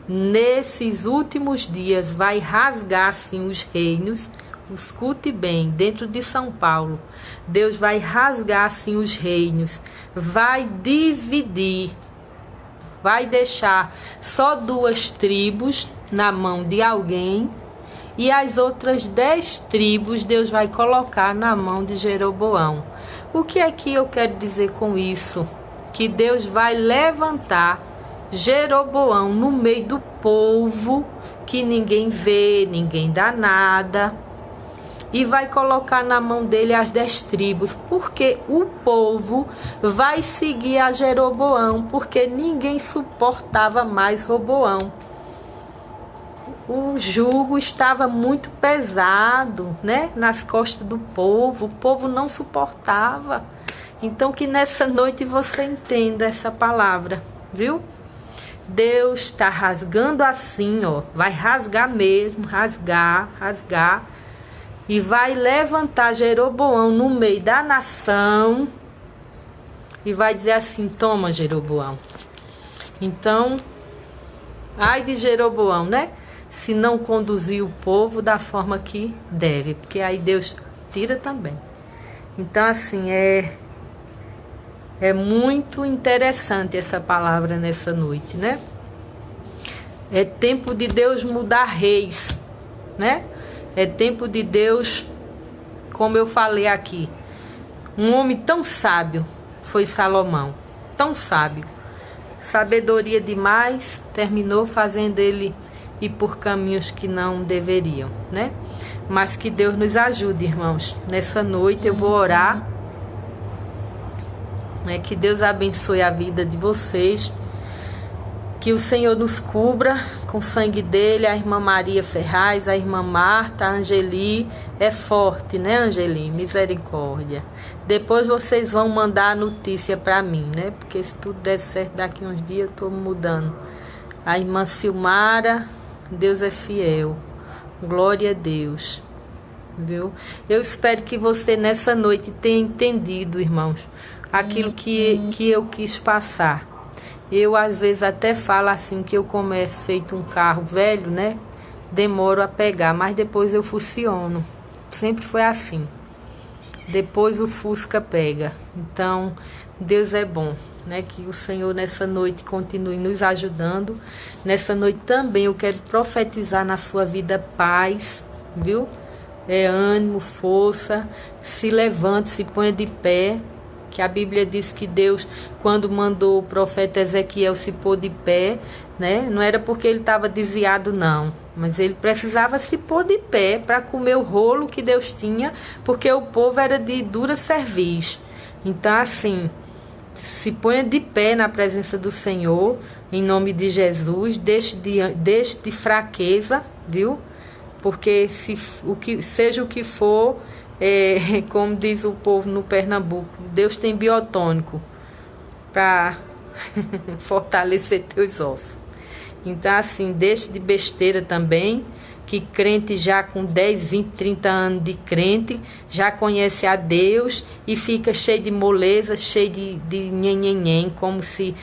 nesses últimos dias vai rasgar assim os reinos. Escute bem, dentro de São Paulo, Deus vai rasgar assim os reinos, vai dividir, vai deixar só 2 tribos na mão de alguém, e as outras 10 tribos Deus vai colocar na mão de Jeroboão. O que é que eu quero dizer com isso? Que Deus vai levantar Jeroboão no meio do povo, que ninguém vê, ninguém dá nada, e vai colocar na mão dele as 10 tribos, porque o povo vai seguir a Jeroboão, porque ninguém suportava mais Roboão. O jugo estava muito pesado, né, nas costas do povo, o povo não suportava. Então que nessa noite você entenda essa palavra, viu? Deus está rasgando assim, ó, vai rasgar mesmo, rasgar, e vai levantar Jeroboão no meio da nação e vai dizer assim: toma, Jeroboão. Então, ai de Jeroboão, né? Se não conduzir o povo da forma que deve, porque aí Deus tira também. Então, assim, é muito interessante essa palavra nessa noite, né? É tempo de Deus mudar reis, né? É tempo de Deus, como eu falei aqui, um homem tão sábio foi Salomão, tão sábio, sabedoria demais, terminou fazendo ele ir por caminhos que não deveriam, né? Mas que Deus nos ajude, irmãos. Nessa noite eu vou orar, né? Que Deus abençoe a vida de vocês, que o Senhor nos cubra com o sangue dele. A irmã Maria Ferraz, a irmã Marta, a Angeli, é forte, né, Angeli? Misericórdia. Depois vocês vão mandar a notícia para mim, né? Porque se tudo der certo, daqui uns dias eu estou mudando. A irmã Silmara, Deus é fiel. Glória a Deus. Viu? Eu espero que você nessa noite tenha entendido, irmãos, aquilo que eu quis passar. Eu às vezes até falo assim que eu começo feito um carro velho, né? Demoro a pegar, mas depois eu funciono. Sempre foi assim. Depois o Fusca pega. Então, Deus é bom, né? Que o Senhor nessa noite continue nos ajudando. Nessa noite também eu quero profetizar na sua vida paz, viu? Ânimo, força. Se levante, se ponha de pé. Que a Bíblia diz que Deus, quando mandou o profeta Ezequiel se pôr de pé, né? Não era porque ele estava desviado, não. Mas ele precisava se pôr de pé para comer o rolo que Deus tinha, porque o povo era de dura cerviz. Então, assim, se ponha de pé na presença do Senhor, em nome de Jesus, deixe de fraqueza, viu? Porque seja o que for, como diz o povo no Pernambuco, Deus tem biotônico para fortalecer teus ossos. Então, assim, deixe de besteira também, que crente já com 10, 20, 30 anos de crente, já conhece a Deus e fica cheio de moleza, cheio de nhenhenhen, como se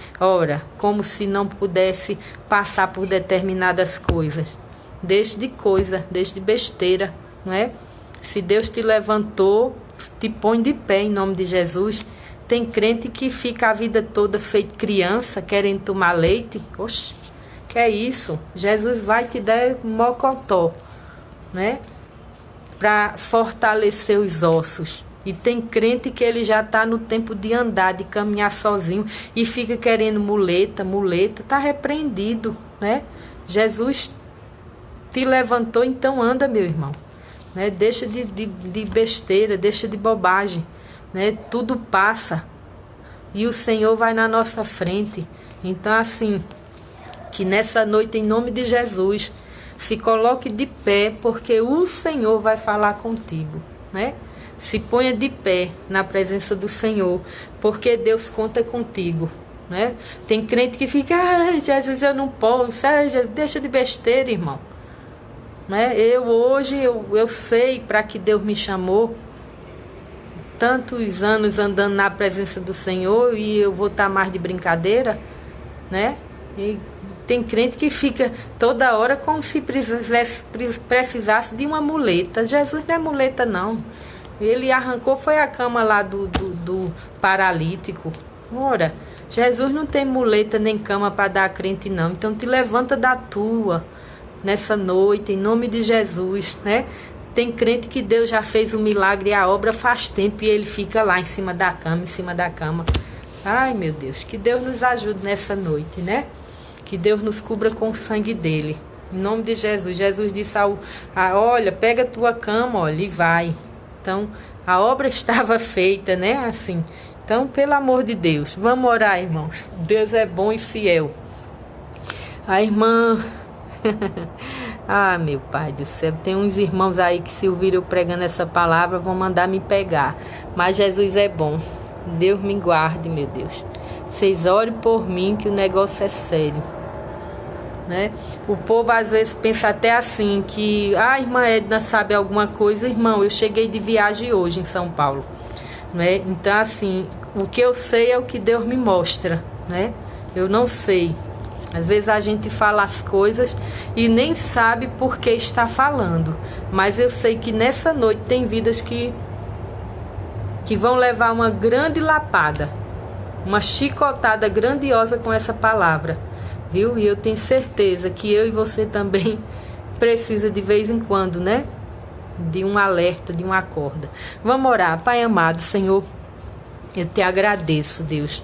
não pudesse passar por determinadas coisas. Deixe de besteira, não é? Se Deus te levantou, te põe de pé em nome de Jesus. Tem crente que fica a vida toda feito criança, querendo tomar leite. Oxe, que é isso? Jesus vai te dar mocotó, né? Para fortalecer os ossos. E tem crente que ele já está no tempo de andar, de caminhar sozinho e fica querendo muleta, está repreendido, né? Jesus te levantou, então anda, meu irmão, né? Deixa de besteira, deixa de bobagem, né? Tudo passa e o Senhor vai na nossa frente. Então, assim, que nessa noite, em nome de Jesus, se coloque de pé, porque o Senhor vai falar contigo, né? Se ponha de pé na presença do Senhor, porque Deus conta contigo, né? Tem crente que fica, Jesus, eu não posso, deixa de besteira, irmão, né? Hoje eu sei para que Deus me chamou, tantos anos andando na presença do Senhor, e eu vou estar mais de brincadeira, né? E tem crente que fica toda hora como se precisasse de uma muleta. Jesus não é muleta, não. Ele arrancou, foi a cama lá do paralítico. Ora, Jesus não tem muleta nem cama para dar a crente, não. Então te levanta da tua nessa noite, em nome de Jesus, né? Tem crente que Deus já fez o milagre e a obra faz tempo, e ele fica lá em cima da cama. Ai, meu Deus, que Deus nos ajude nessa noite, né? Que Deus nos cubra com o sangue dele. Em nome de Jesus. Jesus disse olha, pega a tua cama, olha, e vai. Então, a obra estava feita, né? Assim. Então, pelo amor de Deus, vamos orar, irmãos. Deus é bom e fiel. A irmã... Ah, meu Pai do céu, tem uns irmãos aí que, se ouvirem eu pregando essa palavra, vão mandar me pegar. Mas Jesus é bom. Deus me guarde, meu Deus. Vocês orem por mim, que o negócio é sério, né? O povo às vezes pensa até assim, que a irmã Edna sabe alguma coisa. Irmão, eu cheguei de viagem hoje em São Paulo, né? Então, assim, o que eu sei é o que Deus me mostra, né? Eu não sei. Às vezes a gente fala as coisas e nem sabe por que está falando. Mas eu sei que nessa noite tem vidas que vão levar uma grande lapada, uma chicotada grandiosa com essa palavra, viu? E eu tenho certeza que eu e você também precisa de vez em quando, né? De um alerta, de uma corda. Vamos orar. Pai amado, Senhor, eu te agradeço, Deus,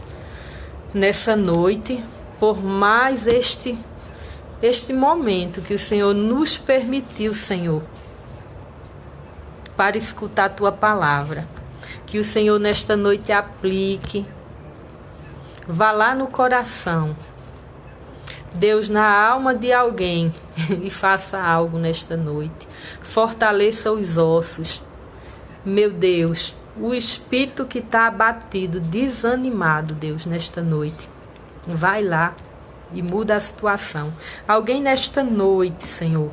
nessa noite, por mais este momento que o Senhor nos permitiu, Senhor, para escutar a tua palavra. Que o Senhor nesta noite aplique, vá lá no coração, Deus, na alma de alguém, e faça algo nesta noite. Fortaleça os ossos. Meu Deus, o espírito que está abatido, desanimado, Deus, nesta noite, vai lá e muda a situação. Alguém nesta noite, Senhor,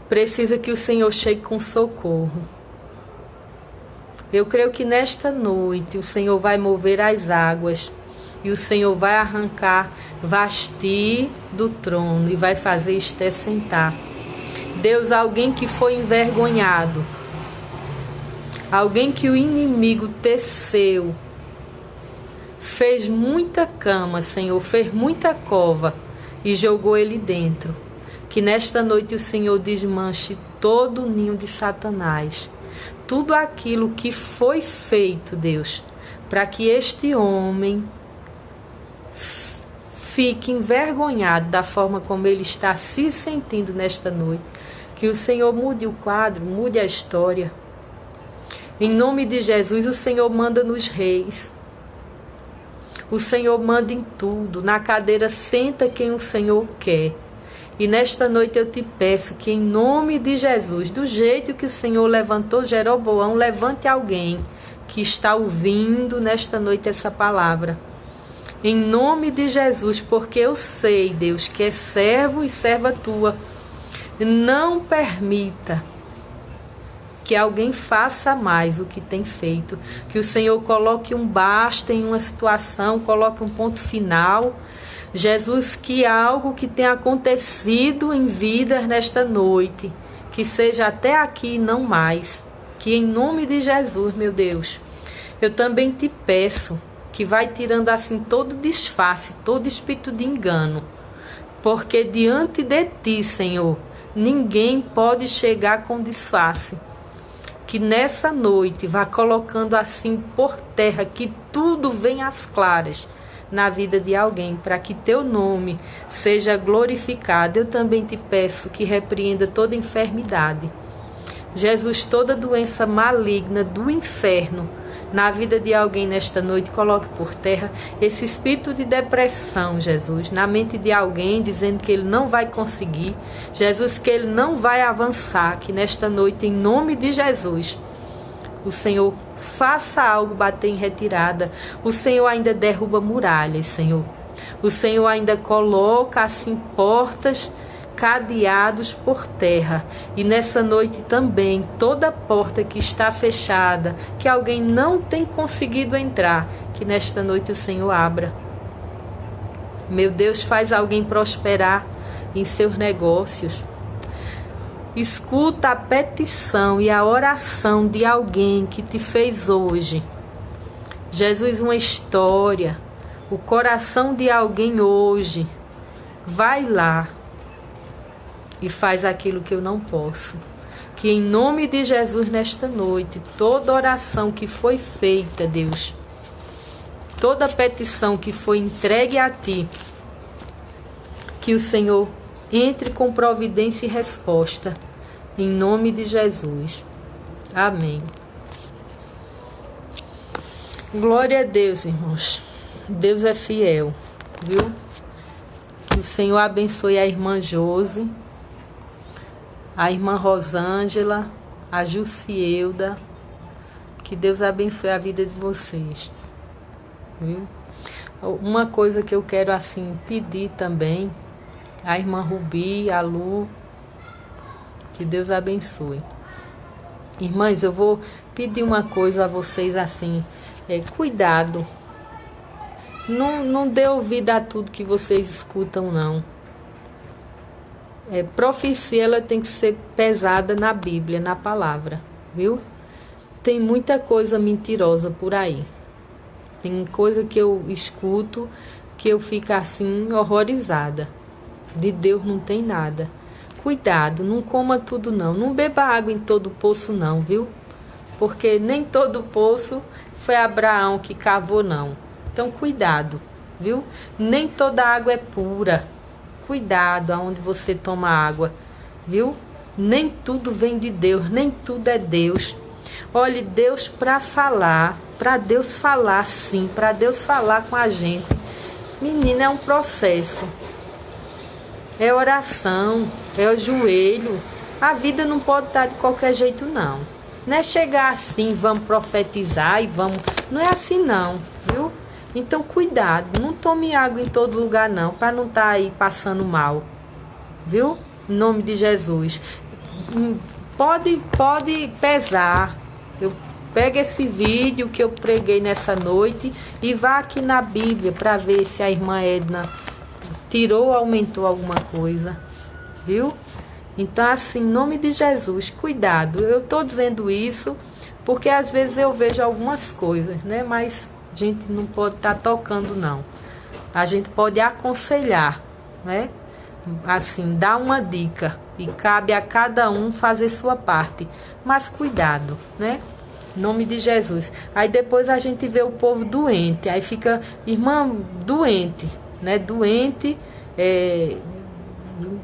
precisa que o Senhor chegue com socorro. Eu creio que nesta noite o Senhor vai mover as águas e o Senhor vai arrancar Vasti do trono e vai fazer Esté sentar. Deus, alguém que foi envergonhado, alguém que o inimigo teceu, fez muita cama, Senhor, fez muita cova e jogou ele dentro. Que nesta noite o Senhor desmanche todo o ninho de Satanás. Tudo aquilo que foi feito, Deus, para que este homem fique envergonhado da forma como ele está se sentindo nesta noite. Que o Senhor mude o quadro, mude a história. Em nome de Jesus, o Senhor manda nos reis. O Senhor manda em tudo. Na cadeira senta quem o Senhor quer. E nesta noite eu te peço que, em nome de Jesus, do jeito que o Senhor levantou Jeroboão, levante alguém que está ouvindo nesta noite essa palavra. Em nome de Jesus, porque eu sei, Deus, que é servo e serva tua. Não permita que alguém faça mais o que tem feito. Que o Senhor coloque um basta em uma situação, coloque um ponto final. Jesus, que algo que tenha acontecido em vidas nesta noite, que seja até aqui e não mais. Que em nome de Jesus, meu Deus, Eu também te peço que vai tirando assim todo disfarce, todo espírito de engano. Porque diante de ti, Senhor, ninguém pode chegar com disfarce. Que nessa noite vá colocando assim por terra, que tudo venha às claras na vida de alguém, para que teu nome seja glorificado. Eu também te peço que repreenda toda enfermidade. Jesus, toda doença maligna do inferno na vida de alguém nesta noite, coloque por terra esse espírito de depressão, Jesus, na mente de alguém, dizendo que ele não vai conseguir, Jesus, que ele não vai avançar, que nesta noite, em nome de Jesus, o Senhor faça algo bater em retirada. O Senhor ainda derruba muralhas, Senhor. O Senhor ainda coloca assim portas, cadeados por terra. E nessa noite também, toda porta que está fechada, que alguém não tem conseguido entrar, que nesta noite o Senhor abra. Meu Deus, faz alguém prosperar em seus negócios. Escuta a petição e a oração de alguém que te fez hoje. Jesus, uma história, o coração de alguém hoje. Vai lá e faz aquilo que eu não posso. Que em nome de Jesus nesta noite, toda oração que foi feita, Deus, toda petição que foi entregue a ti, que o Senhor entre com providência e resposta, em nome de Jesus. Amém. Glória a Deus, irmãos. Deus é fiel, viu? Que o Senhor abençoe a irmã Josi, a irmã Rosângela, a Jucielda. Que Deus abençoe a vida de vocês, viu? Uma coisa que eu quero assim pedir também, a irmã Rubi, a Lu, que Deus abençoe. Irmãs, eu vou pedir uma coisa a vocês assim, cuidado. Não dê ouvido a tudo que vocês escutam, não. Profecia, ela tem que ser pesada na Bíblia, na palavra, viu? Tem muita coisa mentirosa por aí. Tem coisa que eu escuto que eu fico assim horrorizada. De Deus não tem nada. Cuidado, não coma tudo não. Não beba água em todo poço não, viu? Porque nem todo poço foi Abraão que cavou não. Então cuidado, viu? Nem toda água é pura. Cuidado aonde você toma água, viu? Nem tudo vem de Deus, nem tudo é Deus. Olhe, Deus para Deus falar sim, para Deus falar com a gente. Menina, é um processo. É oração, é o joelho. A vida não pode estar de qualquer jeito, não. Não é chegar assim, vamos profetizar e vamos... Não é assim, não, viu? Então, cuidado. Não tome água em todo lugar, não, para não estar aí passando mal. Viu? Em nome de Jesus. Pode pesar. Eu pego esse vídeo que eu preguei nessa noite e vá aqui na Bíblia para ver se a irmã Edna tirou ou aumentou alguma coisa, viu? Então, assim, em nome de Jesus, cuidado. Eu estou dizendo isso porque às vezes eu vejo algumas coisas, né? Mas a gente não pode estar tocando, não. A gente pode aconselhar, né? Assim, dar uma dica e cabe a cada um fazer sua parte. Mas cuidado, né? Em nome de Jesus. Aí depois a gente vê o povo doente, aí fica, irmã, doente, né? Doente,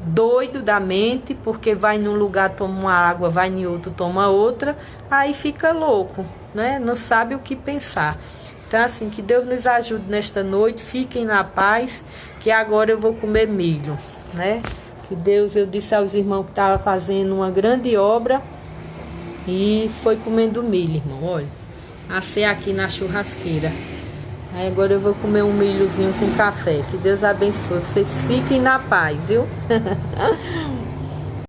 doido da mente, porque vai num lugar, toma uma água, vai em outro, toma outra, aí fica louco, né? Não sabe o que pensar. Então, assim, que Deus nos ajude nesta noite, fiquem na paz, que agora eu vou comer milho, né? Que Deus, eu disse aos irmãos que estavam fazendo uma grande obra e foi comendo milho, irmão, olha, assei aqui na churrasqueira. Aí agora eu vou comer um milhozinho com café. Que Deus abençoe. Vocês fiquem na paz, viu?